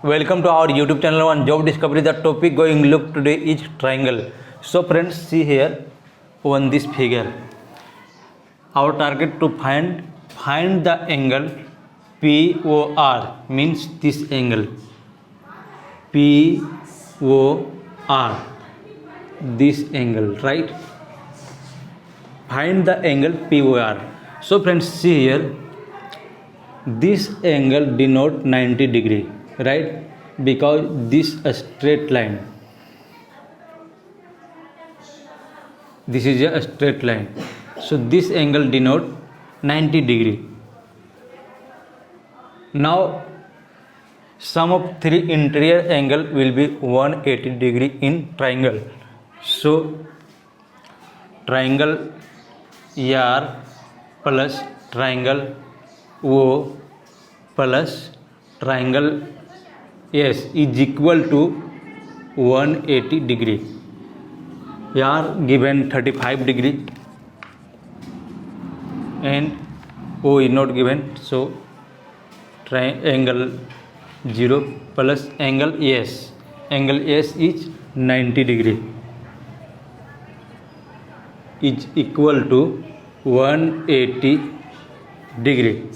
Welcome to our YouTube channel on Job Discovery. The topic going look today is triangle. So friends, see here on this figure. Our target to find the angle POR, means this angle POR, this angle, right? Find the angle POR. So friends, see here, this angle denote 90 degree, right? Because this a straight line, this is a straight line, so this angle denote 90 degree. Now sum of three interior angle will be 180 degree in triangle. So triangle ER plus triangle O plus triangle S is equal to 180 degree. ER given 35 degree and O is not given, so triangle 0 plus angle S. Angle S is 90 degree is equal to 180 degree.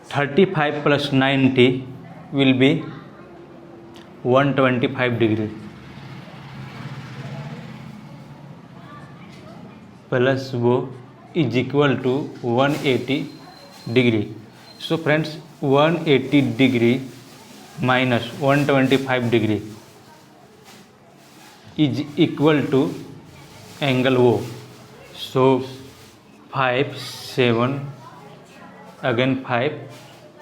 35 plus 90 will be 125 degree plus O is equal to 180 degree. So friends, 180 degree minus 125 degree is equal to angle O. So 5, 7, again 5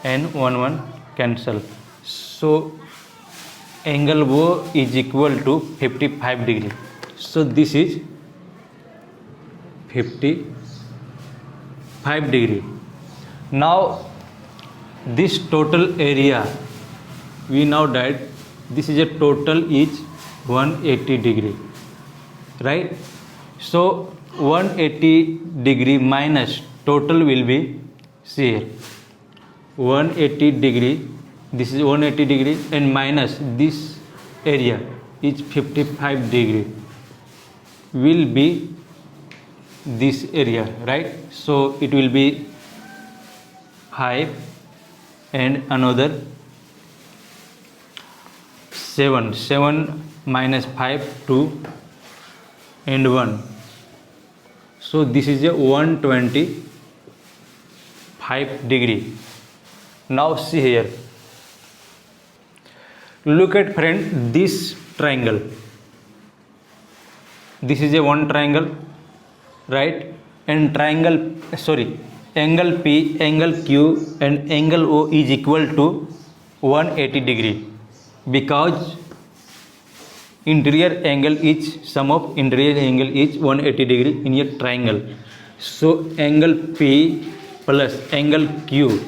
and 1 cancel. So angle O is equal to 55 degree. So this is 55 degree. Now this total area, we now that this is a total is 180 degree, right? So 180 degree minus total will be, see here, 180 degree, this is 180 degree and minus this area is 55 degree will be this area, right? So it will be 5 and another 7 minus 5 2 and 1. So this is a 125 degree. Now see here, look at friend, this triangle, this is a one triangle, right? And triangle, angle P, angle Q and angle O is equal to 180 degree because interior angle is, sum of interior angle is 180 degree in a triangle. So angle P plus angle Q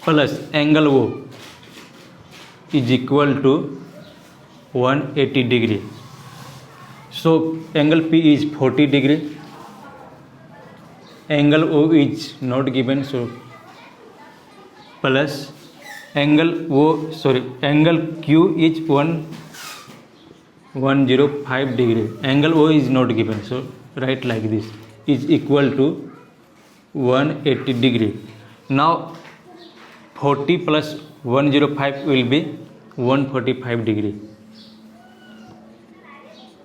plus angle O is equal to 180 degree. So angle P is 40 degree, angle O is not given, so plus angle Q is 105 degree, angle O is not given, so write like this, is equal to 180 degree. Now 40 plus 105 will be 145 degree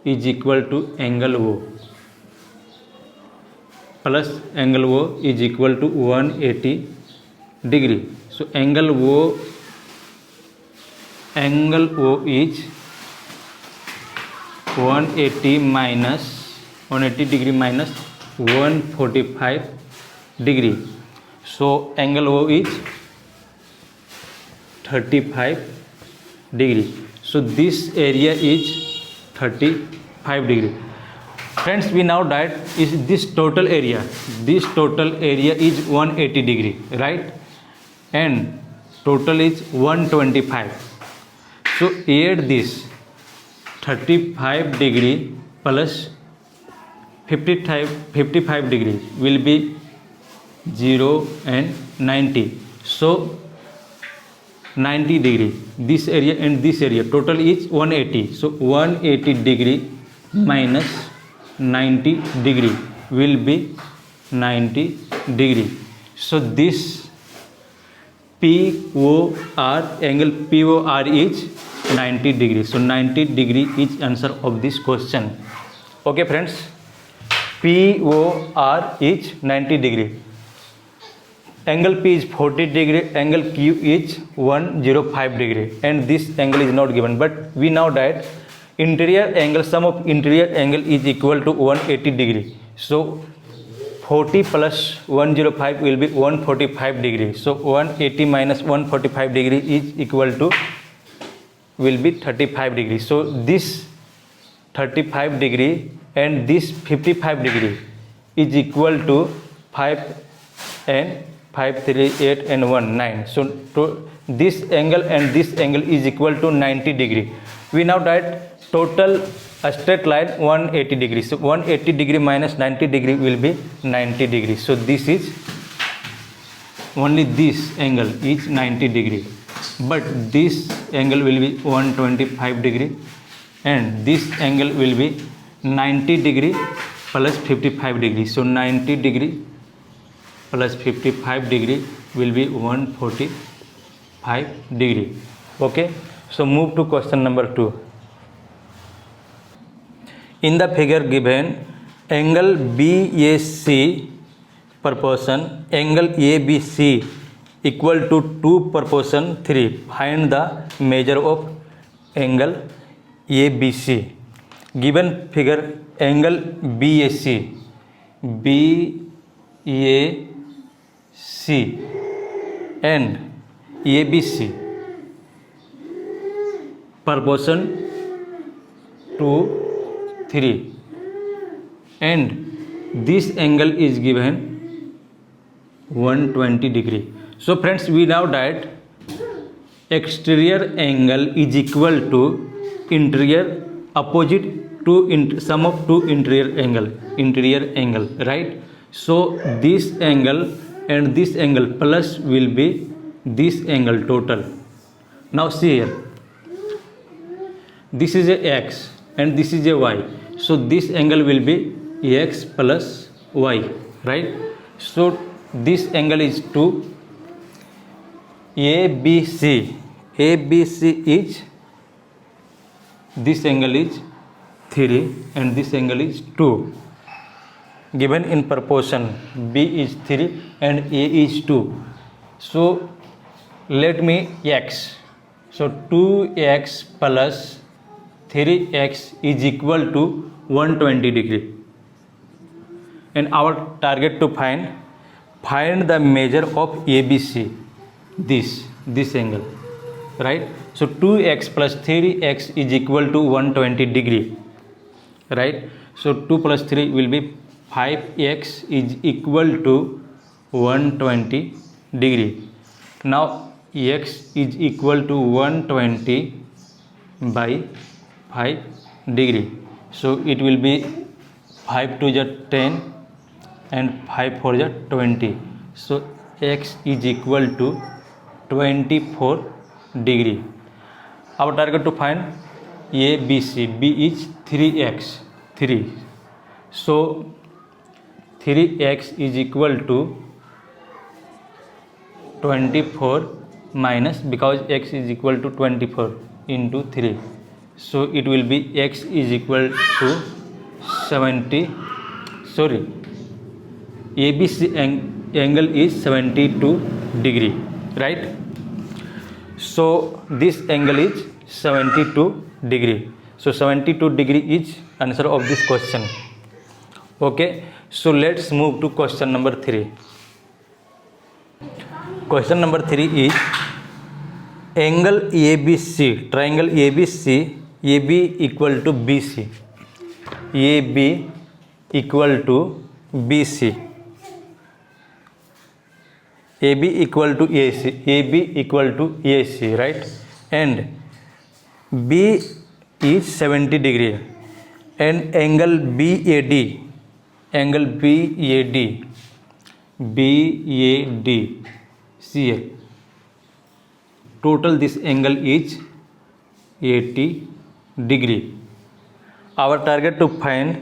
is equal to angle O plus angle O is equal to 180 degree. So angle O is 180 degree minus 145 degree. So angle O is 35 degree. So this area is 35 degree. Friends, we now that is this total area. This total area is 180 degree, right? And total is 125. So add this 35 degree plus 55 degree will be 0 and 90. So 90 degree. This area and this area total is 180. So 180 degree minus 90 degree will be 90 degree. So this POR, angle POR is 90 degree. So 90 degree is answer of this question. Okay friends, POR is 90 degree. Angle P is 40 degree, angle Q is 105 degree, and this angle is not given, but we know that interior angle, sum of interior angle is equal to 180 degree. So 40 plus 105 will be 145 degree. So 180 minus 145 degree is equal to will be 35 degree. So this 35 degree and this 55 degree is equal to 5 and 5, 3, 8 and 1, 9. So to this angle and this angle is equal to 90 degree. We now write total a straight line 180 degree. So 180 degree minus 90 degree will be 90 degree. So this is only this angle is 90 degree, but this angle will be 125 degree and this angle will be 90 degree plus 55 degree. So 90 degree plus 55 degree will be 145 degree. Okay, so move to question number 2. In the figure given, angle BAC proportion angle ABC equal to 2 proportion 3. Find the measure of angle ABC. Given figure, angle BAC and ABC proportion 2, 3, and this angle is given 120 degree. So friends, we now write exterior angle is equal to interior opposite to sum of two interior angle, right? So this angle and this angle plus will be this angle total. Now see here, this is a x and this is a y. So this angle will be x plus y, right? So this angle is 2. ABC is, this angle is 3 and this angle is 2. Given in proportion, B is 3 and A is 2. So let me x. So 2x plus 3x is equal to 120 degree. And our target to find the measure of ABC, this angle, right? So 2x plus 3x is equal to 120 degree, right? So 2 plus 3 will be 5x is equal to 120 degree. Now x is equal to 120 by 5 degree. So it will be 5 to the 10 and 5 for the 20. So x is equal to 24 degree. Our target to find ABC, B is 3x, 3. So 3x is equal to 24 minus, because x is equal to 24 into 3. So it will be x is equal to 70. Sorry, ABC angle is 72 degree, right? So this angle is 72 degree. So 72 degree is answer of this question. Okay, so let's move to question number 3. Question number 3 is angle ABC, triangle ABC, AB equal to BC, AB equal to BC, AB equal to AC, AB equal to AC, right? And B is 70 degree and angle BAD, see here, total this angle is 80 degree. Our target to find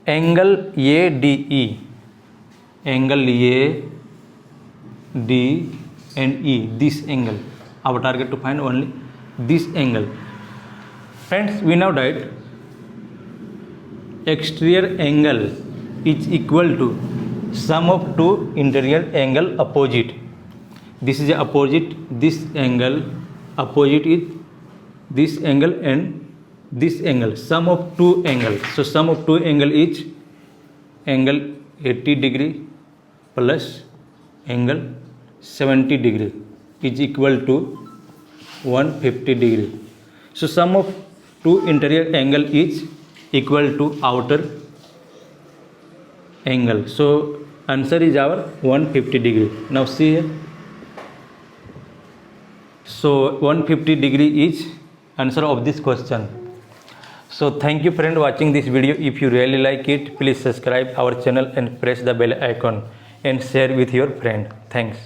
angle ADE, angle AD and E, this angle. Our target to find only this angle. Friends, we now write exterior angle is equal to sum of two interior angle opposite. This is a opposite, this angle opposite is this angle and this angle, sum of two angles. So sum of two angle is angle 80 degree plus angle 70 degree is equal to 150 degree. So sum of two interior angle is equal to outer angle. So answer is our 150 degree. Now see here. So 150 degree is answer of this question. So thank you friend watching this video. If you really like it, please subscribe our channel and press the bell icon and share with your friend. Thanks.